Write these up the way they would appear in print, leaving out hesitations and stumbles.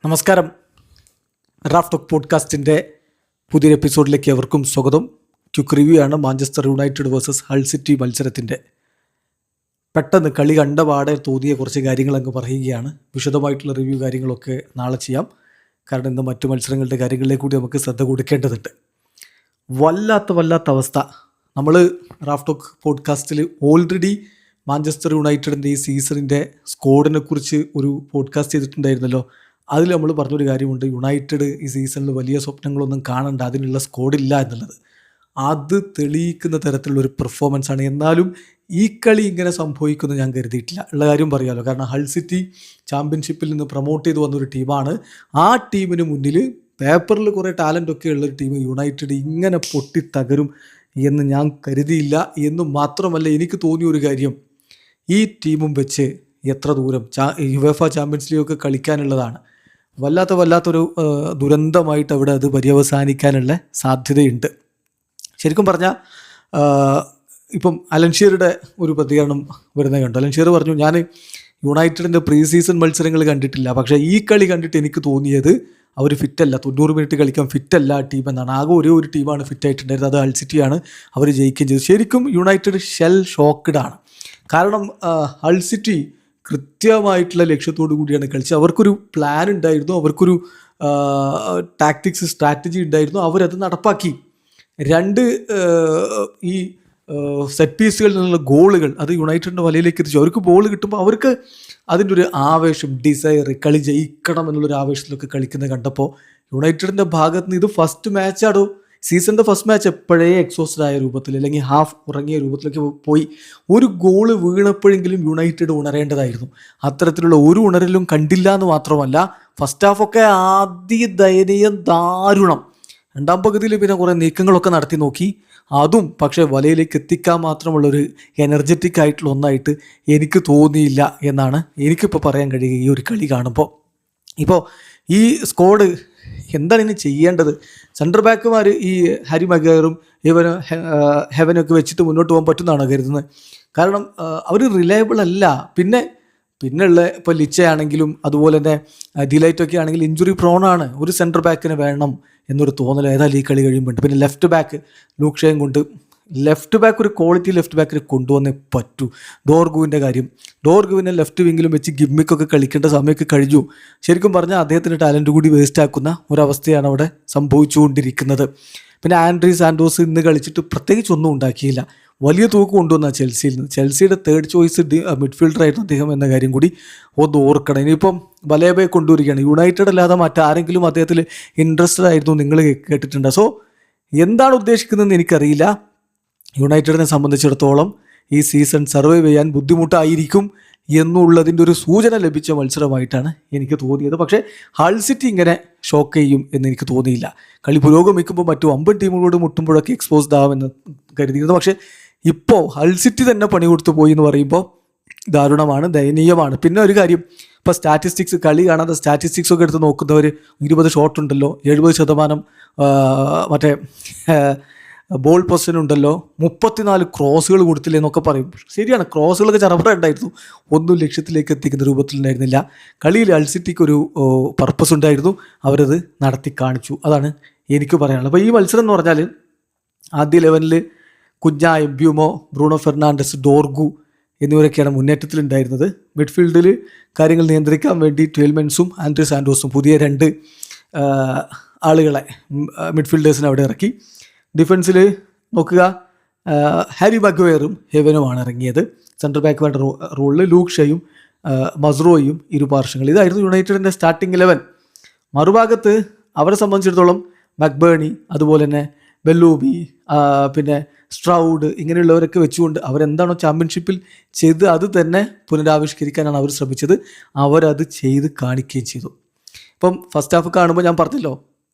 നമസ്കാരം. Raf talk പോഡ്കാസ്റ്റിൻ്റെ പുതിയൊരു എപ്പിസോഡിലേക്ക് എവർക്കും സ്വാഗതം. ക്വിക്ക് റിവ്യൂ ആണ് Manchester United versus Hull City മത്സരത്തിൻ്റെ. പെട്ടെന്ന് കളി കണ്ട പാടെ തോന്നിയ കുറച്ച് കാര്യങ്ങൾ അങ്ങ് പറയുകയാണ്. വിശദമായിട്ടുള്ള റിവ്യൂ കാര്യങ്ങളൊക്കെ നാളെ ചെയ്യാം. കാരണം ഇന്ന് മറ്റു മത്സരങ്ങളുടെ കാര്യങ്ങളിലേക്ക് കൂടി നമുക്ക് ശ്രദ്ധ കൊടുക്കേണ്ടതുണ്ട്. വല്ലാത്ത അവസ്ഥ. നമ്മൾ റാഫ് ടോക്ക് പോഡ്കാസ്റ്റിൽ ഓൾറെഡി മാഞ്ചസ്റ്റർ യുണൈറ്റഡിൻ്റെ ഈ സീസണിൻ്റെ സ്ക്വാഡിനെ കുറിച്ച് ഒരു പോഡ്കാസ്റ്റ് ചെയ്തിട്ടുണ്ടായിരുന്നല്ലോ. അതിൽ നമ്മൾ പറഞ്ഞൊരു കാര്യമുണ്ട്, യുണൈറ്റഡ് ഈ സീസണിൽ വലിയ സ്വപ്നങ്ങളൊന്നും കാണണ്ട, അതിനുള്ള സ്ക്വാഡില്ല എന്നുള്ളത്. അത് തെളിയിക്കുന്ന തരത്തിലുള്ളൊരു പെർഫോമൻസാണ്. എന്നാലും ഈ കളി ഇങ്ങനെ സംഭവിക്കുമെന്ന് ഞാൻ കരുതിയിട്ടില്ല. ഉള്ള കാര്യം പറയാമല്ലോ. കാരണം ഹൾ സിറ്റി ചാമ്പ്യൻഷിപ്പിൽ നിന്ന് പ്രൊമോട്ട് ചെയ്ത് വന്നൊരു ടീമാണ്. ആ ടീമിന് മുന്നിൽ പേപ്പറിൽ കുറേ ടാലൻ്റൊക്കെ ഉള്ളൊരു ടീം യുണൈറ്റഡ് ഇങ്ങനെ പൊട്ടിത്തകരും എന്ന് ഞാൻ കരുതിയില്ല. എന്ന് മാത്രമല്ല, എനിക്ക് തോന്നിയൊരു കാര്യം, ഈ ടീമും വെച്ച് എത്ര ദൂരം യുവേഫ ചാമ്പ്യൻസ് ലീഗൊക്കെ കളിക്കാനുള്ളതാണ്. വല്ലാത്തൊരു ദുരന്തമായിട്ട് അവിടെ അത് പര്യവസാനിക്കാനുള്ള സാധ്യതയുണ്ട്. ശരിക്കും പറഞ്ഞാൽ ഇപ്പം അലൻഷീറുടെ ഒരു പ്രതികരണം വരുന്നത് കണ്ടു. അലൻഷീർ പറഞ്ഞു, ഞാൻ യുണൈറ്റഡിൻ്റെ പ്രീ സീസൺ മത്സരങ്ങൾ കണ്ടിട്ടില്ല, പക്ഷേ ഈ കളി കണ്ടിട്ട് എനിക്ക് തോന്നിയത് അവർ ഫിറ്റല്ല, 90 മിനിറ്റ് കളിക്കാൻ ഫിറ്റല്ല ടീം എന്നാണ്. ആകെ ഒരു ടീമാണ് ഫിറ്റായിട്ടുണ്ടായിരുന്നത്, അത് ഹൾ സിറ്റിയാണ്. അവർ ജയിക്കുകയും ചെയ്തു. ശരിക്കും യുണൈറ്റഡ് ഷെൽ ഷോക്ക്ഡ് ആണ്. കാരണം ഹൾ സിറ്റി കൃത്യമായിട്ടുള്ള ലക്ഷ്യത്തോടു കൂടിയാണ് കളിച്ചത്. അവർക്കൊരു പ്ലാൻ ഉണ്ടായിരുന്നു, അവർക്കൊരു ടാക്ടിക്സ് സ്ട്രാറ്റജി ഉണ്ടായിരുന്നു. അവരത് നടപ്പാക്കി. ഈ സെറ്റ് പീസുകളിൽ നിന്നുള്ള ഗോളുകൾ അത് യുണൈറ്റഡിൻ്റെ വലയിലേക്ക് എത്തിച്ചു. അവർക്ക് ബോൾ കിട്ടുമ്പോൾ അവർക്ക് അതിൻ്റെ ഒരു ആവേശം, ഡിസയർ, കളി ജയിക്കണം എന്നുള്ളൊരു ആവേശത്തിലൊക്കെ കളിക്കുന്നത് കണ്ടപ്പോൾ യുണൈറ്റഡിൻ്റെ ഭാഗത്ത് നിന്ന് ഇത് ഫസ്റ്റ് മാച്ചാടോ, സീസണിൻ്റെ ഫസ്റ്റ് മാച്ച് എപ്പോഴേ എക്സോസ്റ്റഡ് ആയ രൂപത്തിൽ അല്ലെങ്കിൽ ഹാഫ് ഉറങ്ങിയ രൂപത്തിലേക്ക് പോയി. ഒരു ഗോള് വീണപ്പോഴെങ്കിലും യുണൈറ്റഡ് ഉണരേണ്ടതായിരുന്നു. അത്തരത്തിലുള്ള ഒരു ഉണരലും കണ്ടില്ല എന്ന് മാത്രമല്ല, ഫസ്റ്റ് ഹാഫൊക്കെ ആദ്യ ദയനീയം ദാരുണം. രണ്ടാം പകുതിയിൽ പിന്നെ കുറേ നീക്കങ്ങളൊക്കെ നടത്തി നോക്കി, അതും പക്ഷേ വലയിലേക്ക് എത്തിക്കാൻ മാത്രമുള്ളൊരു എനർജറ്റിക് ആയിട്ടുള്ള ഒന്നായിട്ട് എനിക്ക് തോന്നിയില്ല എന്നാണ് എനിക്കിപ്പോൾ പറയാൻ കഴിയുക ഈ ഒരു കളി കാണുമ്പോൾ. ഇപ്പോൾ ഈ സ്ക്വാഡ് എന്താണ് ഇനി ചെയ്യേണ്ടത്? സെൻറ്റർ ബാക്കുമാർ ഈ ഹാരി മഗ്വയറും ഹെവനൊക്കെ വെച്ചിട്ട് മുന്നോട്ട് പോകാൻ പറ്റുന്നതാണോ കരുതുന്നത്? കാരണം അവർ റിലയബിൾ അല്ല. പിന്നെയുള്ള ഇപ്പോൾ ലിച്ചയാണെങ്കിലും അതുപോലെ തന്നെ ഡിലൈറ്റൊക്കെ ആണെങ്കിൽ ഇഞ്ചുറി പ്രോണാണ്. ഒരു സെൻറ്റർ ബാക്കിന് വേണം എന്നൊരു തോന്നൽ ഏതായാലും ഈ കളി കഴിയുമ്പോണ്ട്. പിന്നെ ലെഫ്റ്റ് ബാക്ക് ലൂക്ഷയും കൊണ്ട് ലെഫ്റ്റ് ബാക്ക് ഒരു ക്വാളിറ്റി ലെഫ്റ്റ് ബാക്കിന് കൊണ്ടുവന്നേ പറ്റൂ. ഡോർഗുവിനെ ലെഫ്റ്റ് വിങ്ങിലും വെച്ച് ഗിമ്മിക്കൊക്കെ കളിക്കേണ്ട സമയമൊക്കെ കഴിഞ്ഞു. ശരിക്കും പറഞ്ഞാൽ അദ്ദേഹത്തിൻ്റെ ടാലൻറ്റ് കൂടി വേസ്റ്റ് ആക്കുന്ന ഒരവസ്ഥയാണ് അവിടെ സംഭവിച്ചുകൊണ്ടിരിക്കുന്നത്. പിന്നെ ആൻഡ്രി സാൻഡോസ് ഇന്ന് കളിച്ചിട്ട് പ്രത്യേകിച്ചൊന്നും ഉണ്ടാക്കിയില്ല. വലിയ തൂക്ക് കൊണ്ടുവന്ന ചെൽസിയുടെ തേർഡ് ചോയ്സ് മിഡ്ഫീൽഡറായിരുന്നു അദ്ദേഹം എന്ന കാര്യം കൂടി ഒന്ന് ഓർക്കണം. ഇനിയിപ്പം ബലേബയെ കൊണ്ടുവരികയാണ്. യുണൈറ്റഡ് അല്ലാതെ മറ്റാരെങ്കിലും അദ്ദേഹത്തിൽ ഇൻട്രസ്റ്റഡ് ആയിരുന്നു നിങ്ങൾ കേട്ടിട്ടുണ്ട്. സോ എന്താണ് ഉദ്ദേശിക്കുന്നതെന്ന് എനിക്കറിയില്ല. യുണൈറ്റഡിനെ സംബന്ധിച്ചിടത്തോളം ഈ സീസൺ സർവൈവ് ചെയ്യാൻ ബുദ്ധിമുട്ടായിരിക്കും എന്നുള്ളതിൻ്റെ ഒരു സൂചന ലഭിച്ച മത്സരമായിട്ടാണ് എനിക്ക് തോന്നിയത്. പക്ഷേ ഹൾ സിറ്റി ഇങ്ങനെ ഷോക്ക് ചെയ്യും എന്ന് എനിക്ക് തോന്നിയില്ല. കളി പുരോഗമിക്കുമ്പോൾ മറ്റു 5 ടീമുകളോട് മുട്ടുമ്പോഴൊക്കെ എക്സ്പോസ്ഡ് ആവുമെന്ന് കരുതിയിരുന്നു. പക്ഷേ ഇപ്പോൾ ഹൾ സിറ്റി തന്നെ പണി കൊടുത്തു പോയി എന്ന് പറയുമ്പോൾ ദാരുണമാണ്, ദയനീയമാണ്. പിന്നെ ഒരു കാര്യം, ഇപ്പോൾ സ്റ്റാറ്റിസ്റ്റിക്സ്, കളി കാണാതെ സ്റ്റാറ്റിസ്റ്റിക്സൊക്കെ എടുത്ത് നോക്കുന്നവർ 20 ഷോട്ട് ഉണ്ടല്ലോ, 70% മറ്റേ ബോൾ പൊസിഷൻ ഉണ്ടല്ലോ, 34 ക്രോസുകൾ കൊടുത്തില്ലേ എന്നൊക്കെ പറയും. ശരിയാണ്, ക്രോസുകളൊക്കെ ചറപറ ഉണ്ടായിരുന്നു, ഒന്നും ലക്ഷ്യത്തിലേക്ക് എത്തിക്കുന്ന രൂപത്തിലുണ്ടായിരുന്നില്ല. കളിയിൽ ഹൾ സിറ്റിക്ക് ഒരു പർപ്പസ് ഉണ്ടായിരുന്നു, അവരത് നടത്തി കാണിച്ചു. അതാണ് എനിക്ക് പറയാനുള്ളത്. അപ്പോൾ ഈ മത്സരം എന്ന് പറഞ്ഞാൽ ആദ്യ 11 കുഞ്ഞ, എബ്യൂമോ, ബ്രൂണോ ഫെർണാണ്ടസ്, ഡോർഗു എന്നിവരൊക്കെയാണ് മുന്നേറ്റത്തിലുണ്ടായിരുന്നത്. മിഡ്ഫീൽഡിൽ കാര്യങ്ങൾ നിയന്ത്രിക്കാൻ വേണ്ടി ട്വെൽമെൻസും ആൻഡ്രി സാൻഡോസും പുതിയ 2 ആളുകളെ മിഡ്ഫീൽഡേഴ്സിനെ അവിടെ ഇറക്കി. ഡിഫൻസിൽ നോക്കുക, ഹാരി മഗ്വയറും ഹെവനുമാണ് ഇറങ്ങിയത്. സെൻട്രൽ ബാക്ക് റോളിൽ ലൂക്ഷയും മസ്റോയും ഇരുപാർശ്വങ്ങൾ. ഇതായിരുന്നു യുണൈറ്റഡിൻ്റെ സ്റ്റാർട്ടിംഗ് 11. മറുഭാഗത്ത് അവരെ സംബന്ധിച്ചിടത്തോളം മക്ബേണി, അതുപോലെ തന്നെ ബെല്ലൂബി, പിന്നെ സ്ട്രൗഡ്, ഇങ്ങനെയുള്ളവരൊക്കെ വെച്ചുകൊണ്ട് അവരെന്താണോ ചാമ്പ്യൻഷിപ്പിൽ ചെയ്ത് അത് തന്നെ പുനരാവിഷ്കരിക്കാനാണ് അവർ ശ്രമിച്ചത്. അവരത് ചെയ്ത് കാണിക്കുകയും ചെയ്തു. ഇപ്പം ഫസ്റ്റ് ഹാഫ് കാണുമ്പോൾ ഞാൻ പറഞ്ഞല്ലോ,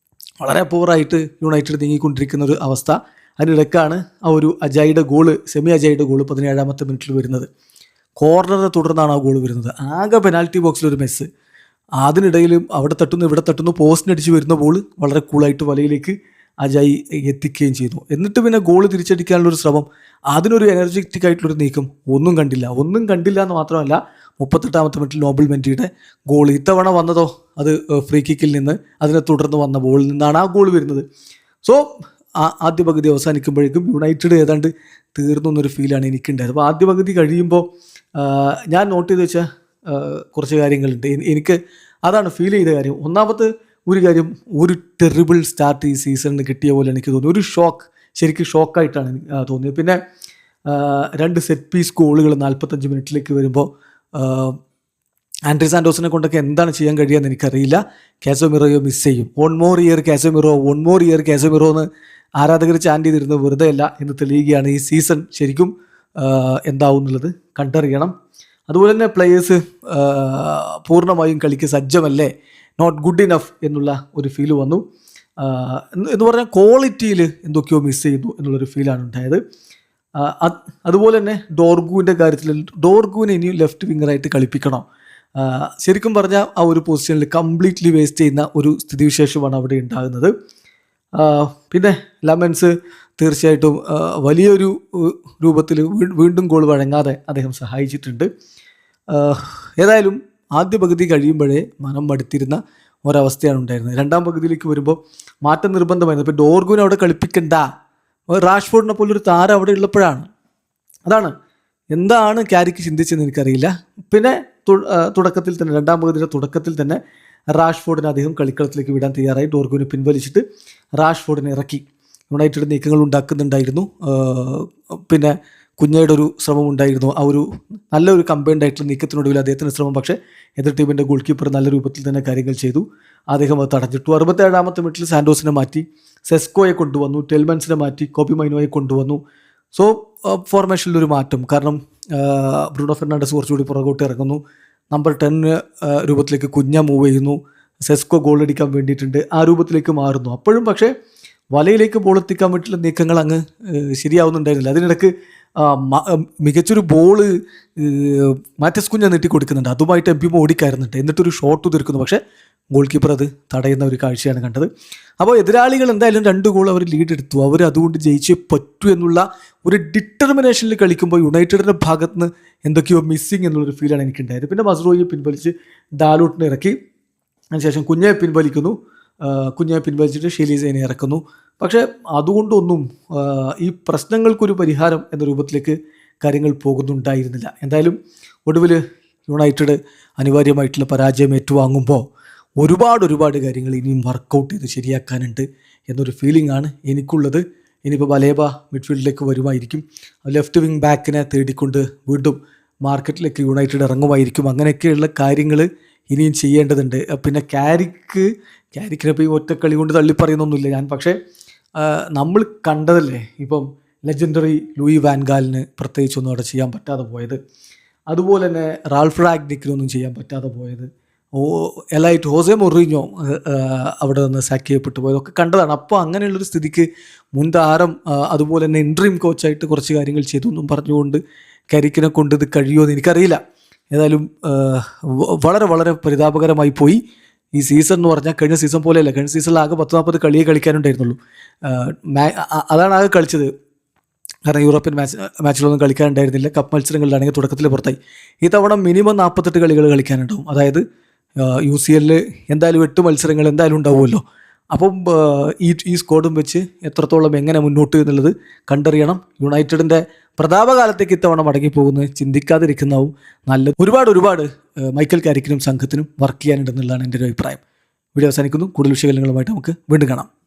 വളരെ പൂറായിട്ട് യുണൈറ്റഡ് നീങ്ങിക്കൊണ്ടിരിക്കുന്ന ഒരു അവസ്ഥ. അതിനിടയ്ക്കാണ് ആ ഒരു സെമി അജയുടെ ഗോള് 17ാമത്തെ മിനിറ്റിൽ വരുന്നത്. കോർണറിനെ തുടർന്നാണ് ആ ഗോൾ വരുന്നത്. ആകെ പെനാൽറ്റി ബോക്സിലൊരു മെസ്സ്. അതിനിടയിലും അവിടെ തട്ടുന്നു ഇവിടെ തട്ടുന്നു, പോസ്റ്റിനടിച്ച് വരുന്ന ബോൾ വളരെ കൂളായിട്ട് വലയിലേക്ക് അജയ് എത്തിക്കുകയും ചെയ്തു. എന്നിട്ട് പിന്നെ ഗോൾ തിരിച്ചടിക്കാനുള്ളൊരു ശ്രമം, അതിനൊരു എനർജറ്റിക് ആയിട്ടുള്ളൊരു നീക്കം ഒന്നും കണ്ടില്ല എന്ന് മാത്രമല്ല, 38ാമത്തെ മിനിറ്റിൽ നോബിൾ മെൻഡിയുടെ ഗോൾ. ഇത്തവണ വന്നതോ അത് ഫ്രീ കിക്കിൽ നിന്ന് അതിനെ തുടർന്ന് വന്ന ബോളിൽ നിന്നാണ് ആ ഗോൾ വരുന്നത്. സോ ആദ്യ പകുതി അവസാനിക്കുമ്പോഴേക്കും യുണൈറ്റഡ് ഏതാണ്ട് തീർന്നു എന്നൊരു ഫീലാണ് എനിക്കുണ്ടായത്. അപ്പോൾ ആദ്യ പകുതി കഴിയുമ്പോൾ ഞാൻ നോട്ട് ചെയ്ത് വെച്ച കുറച്ച് കാര്യങ്ങളുണ്ട്. എനിക്ക് അതാണ് ഫീൽ ചെയ്ത കാര്യം. ഒന്നാമത്തെ ഒരു കാര്യം, ഒരു ടെറിബിൾ സ്റ്റാർട്ട് ഈ സീസണിന് കിട്ടിയ പോലെ എനിക്ക് തോന്നി. ഒരു ശരിക്കും ഷോക്കായിട്ടാണ് തോന്നിയത്. പിന്നെ 2 സെറ്റ് പീസ് ഗോളുകൾ 45 മിനിറ്റിലേക്ക് വരുമ്പോൾ ആൻഡ്രി സാൻഡോസിനെ കൊണ്ടൊക്കെ എന്താണ് ചെയ്യാൻ കഴിയുക എന്ന് എനിക്കറിയില്ല. കാസമിറോയോ മിസ് ചെയ്യും. വൺ മോർ ഇയർ കാസമിറോ എന്ന് ആരാധകർ ചാൻഡ് ചെയ്തിരുന്നത് വെറുതെ അല്ല എന്ന് തെളിയുകയാണ്. ഈ സീസൺ ശരിക്കും എന്താവും എന്നുള്ളത് കണ്ടറിയണം. അതുപോലെ തന്നെ പ്ലെയേഴ്സ് പൂർണ്ണമായും കളിക്ക് സജ്ജമല്ലേ, നോട്ട് ഗുഡ് ഇനഫ് എന്നുള്ള ഒരു ഫീൽ വന്നു. എന്ന് പറഞ്ഞാൽ ക്വാളിറ്റിയിൽ എന്തൊക്കെയോ മിസ് ചെയ്യുന്നു എന്നുള്ളൊരു ഫീലാണ് ഉണ്ടായത്. അതുപോലെ തന്നെ ഡോർഗുവിൻ്റെ കാര്യത്തിൽ ഡോർഗുവിനെ ഇനിയും ലെഫ്റ്റ് വിങ്ങറായിട്ട് കളിപ്പിക്കണം. ശരിക്കും പറഞ്ഞാൽ ആ ഒരു പൊസിഷനിൽ കംപ്ലീറ്റ്ലി വേസ്റ്റ് ചെയ്യുന്ന ഒരു സ്ഥിതിവിശേഷമാണ് അവിടെ ഉണ്ടാകുന്നത്. പിന്നെ ലമൻസ് തീർച്ചയായിട്ടും വലിയൊരു രൂപത്തിൽ വീണ്ടും ഗോൾ വഴങ്ങാതെ അദ്ദേഹം സഹായിച്ചിട്ടുണ്ട്. ഏതായാലും ആദ്യ പകുതി കഴിയുമ്പോഴേ മനം മടുത്തിരുന്ന ഒരവസ്ഥയാണ് ഉണ്ടായിരുന്നത്. രണ്ടാം പകുതിയിലേക്ക് വരുമ്പോൾ മാറ്റം നിർബന്ധമായിരുന്നു. ഇപ്പോൾ ഡോർഗുവിനെ അവിടെ കളിപ്പിക്കണ്ട, റാഷ്ഫോർഡിനെ പോലൊരു താരം അവിടെ ഉള്ളപ്പോഴാണ്. അതാണ് എന്താണ് ക്യാരിക്ക് ചിന്തിച്ചതെന്ന് എനിക്കറിയില്ല. പിന്നെ തുടക്കത്തിൽ തന്നെ രണ്ടാം പകുതിയുടെ തുടക്കത്തിൽ തന്നെ റാഷ്ഫോർഡിനെ അദ്ദേഹം കളിക്കളത്തിലേക്ക് വിടാൻ തയ്യാറായി. ഡോർഗുവിനെ പിൻവലിച്ചിട്ട് റാഷ്ഫോർഡിനെ ഇറക്കി. യുണൈറ്റഡ് നീക്കങ്ങൾ ഉണ്ടാക്കുന്നുണ്ടായിരുന്നു. പിന്നെ കുഞ്ഞയുടെ ഒരു ശ്രമം ഉണ്ടായിരുന്നു. ആ ഒരു നല്ലൊരു കമ്പൈൻഡ് ആയിട്ടുള്ള നീക്കത്തിനൊടുവിൽ അദ്ദേഹത്തിൻ്റെ ശ്രമം, പക്ഷേ എതിർ ടീമിൻ്റെ ഗോൾ കീപ്പർ നല്ല രൂപത്തിൽ തന്നെ കാര്യങ്ങൾ ചെയ്തു. അദ്ദേഹം അത് തടഞ്ഞിട്ടു. 67ാമത്തെ മിനിറ്റിൽ സാൻഡോസിനെ മാറ്റി സെസ്കോയെ കൊണ്ടുവന്നു, ടെൽമൻസിനെ മാറ്റി കോബി മൈനോയെ കൊണ്ടുവന്നു. സോ ഫോർമേഷനിലൊരു മാറ്റം. കാരണം ബ്രൂണോ ഫെർണാണ്ടസ് കുറച്ചുകൂടി പുറകോട്ട് ഇറങ്ങുന്നു. നമ്പർ 10 രൂപത്തിലേക്ക് കുഞ്ഞ മൂവ് ചെയ്യുന്നു. സെസ്കോ ഗോൾ അടിക്കാൻ വേണ്ടിയിട്ടുണ്ട്, ആ രൂപത്തിലേക്ക് മാറുന്നു. അപ്പോഴും പക്ഷേ വലയിലേക്ക് ബോൾ എത്തിക്കാൻ വേണ്ടിയിട്ടുള്ള നീക്കങ്ങൾ അങ്ങ് ശരിയാവുന്നുണ്ടായിരുന്നില്ല. അതിനിടയ്ക്ക് മികച്ചൊരു ബോള് മാറ്റസ് കുഞ്ഞ നീട്ടി കൊടുക്കുന്നുണ്ട്. അതുമായിട്ട് എംപിമോ ഓടിക്കയറുന്നുണ്ട്. എന്നിട്ടൊരു ഷോട്ട് തീർക്കുന്നു. പക്ഷേ ഗോൾ കീപ്പർ അത് തടയുന്ന ഒരു കാഴ്ചയാണ് കണ്ടത്. അപ്പോൾ എതിരാളികൾ എന്തായാലും 2 ഗോൾ അവർ ലീഡ് എടുത്തു. അവർ അതുകൊണ്ട് ജയിച്ചേ പറ്റൂ എന്നുള്ള ഒരു ഡിറ്റർമിനേഷനിൽ കളിക്കുമ്പോൾ യുണൈറ്റഡിൻ്റെ ഭാഗത്ത് നിന്ന് എന്തൊക്കെയോ മിസ്സിങ് എന്നുള്ളൊരു ഫീലാണ് എനിക്കുണ്ടായത്. പിന്നെ മസ്റോയെ പിൻവലിച്ച് ഡാലൂട്ടിനെ ഇറക്കി. അതിനുശേഷം കുഞ്ഞെ പിൻവലിച്ചിട്ട് ഷെലീസേനെ ഇറക്കുന്നു. പക്ഷേ അതുകൊണ്ടൊന്നും ഈ പ്രശ്നങ്ങൾക്കൊരു പരിഹാരം എന്ന രൂപത്തിലേക്ക് കാര്യങ്ങൾ പോകുന്നുണ്ടായിരുന്നില്ല. എന്തായാലും ഒടുവിൽ യുണൈറ്റഡ് അനിവാര്യമായിട്ടുള്ള പരാജയം ഏറ്റുവാങ്ങുമ്പോൾ ഒരുപാട് കാര്യങ്ങൾ ഇനിയും വർക്കൗട്ട് ചെയ്ത് ശരിയാക്കാനുണ്ട് എന്നൊരു ഫീലിംഗ് ആണ് എനിക്കുള്ളത്. ഇനിയിപ്പോൾ ബലേബ മിഡ്ഫീൽഡിലേക്ക് വരുമായിരിക്കും. ലെഫ്റ്റ് വിങ് ബാക്കിനെ തേടിക്കൊണ്ട് വീണ്ടും മാർക്കറ്റിലേക്ക് യുണൈറ്റഡ് ഇറങ്ങുമായിരിക്കും. അങ്ങനെയൊക്കെയുള്ള കാര്യങ്ങൾ ഇനിയും ചെയ്യേണ്ടതുണ്ട്. പിന്നെ ക്യാരിക്കിനെ ഇപ്പോൾ ഈ ഒറ്റക്കളി കൊണ്ട് തള്ളിപ്പറയുന്നൊന്നുമില്ല ഞാൻ. പക്ഷേ നമ്മൾ കണ്ടതല്ലേ ഇപ്പം ലെജൻഡറി ലൂയി വാൻഗാലിന് പ്രത്യേകിച്ചൊന്നും അവിടെ ചെയ്യാൻ പറ്റാതെ പോയത്. അതുപോലെ തന്നെ റാൾഫ് റാഗ്നിക്കിനൊന്നും ചെയ്യാൻ പറ്റാതെ പോയത്. എലൈറ്റ് ഹോസെ മൊറീഞ്ഞോ അവിടെ നിന്ന് സാക്ക് ചെയ്യപ്പെട്ടു പോയതൊക്കെ കണ്ടതാണ്. അപ്പോൾ അങ്ങനെയുള്ളൊരു സ്ഥിതിക്ക് മുൻ താരം അതുപോലെ തന്നെ ഇൻട്രീം കോച്ചായിട്ട് കുറച്ച് കാര്യങ്ങൾ ചെയ്തു എന്നും പറഞ്ഞുകൊണ്ട് കരിക്കിനെ കൊണ്ട് ഇത് കഴിയുമോ എന്ന് എനിക്കറിയില്ല. ഏതായാലും വളരെ പരിതാപകരമായി പോയി ഈ സീസൺ എന്ന് പറഞ്ഞാൽ. കഴിഞ്ഞ സീസൺ പോലെയല്ല. കഴിഞ്ഞ സീസണിൽ ആകെ 10-40 കളിയെ കളിക്കാനുണ്ടായിരുന്നുള്ളൂ. അതാണ് ആകെ കളിച്ചത്. കാരണം യൂറോപ്യൻ മാച്ചിലൊന്നും കളിക്കാനുണ്ടായിരുന്നില്ല. കപ്പ് മത്സരങ്ങളിലാണെങ്കിൽ തുടക്കത്തിൽ പുറത്തായി. ഈ തവണ മിനിമം 48 കളികൾ കളിക്കാനുണ്ടാവും. അതായത് UCL എന്തായാലും 8 മത്സരങ്ങൾ എന്തായാലും ഉണ്ടാവുമല്ലോ. അപ്പം ഈ സ്ക്വാഡും വെച്ച് എത്രത്തോളം എങ്ങനെ മുന്നോട്ട് എന്നുള്ളത് കണ്ടറിയണം. യുണൈറ്റഡിൻ്റെ പ്രതാപകാലത്തേക്ക് ഇത്തവണ മടങ്ങിപ്പോകുന്നത് ചിന്തിക്കാതിരിക്കുന്നതാവും നല്ലത്. ഒരുപാട് മൈക്കൽ കാരിക്കിനും സംഘത്തിനും വർക്ക് ചെയ്യാനുണ്ടെന്നുള്ളതാണ് എൻ്റെ ഒരു അഭിപ്രായം. വീഡിയോ അവസാനിക്കുന്നു. കൂടുതൽ വിശകലനങ്ങളുമായിട്ട് നമുക്ക് വീണ്ടും കാണാം.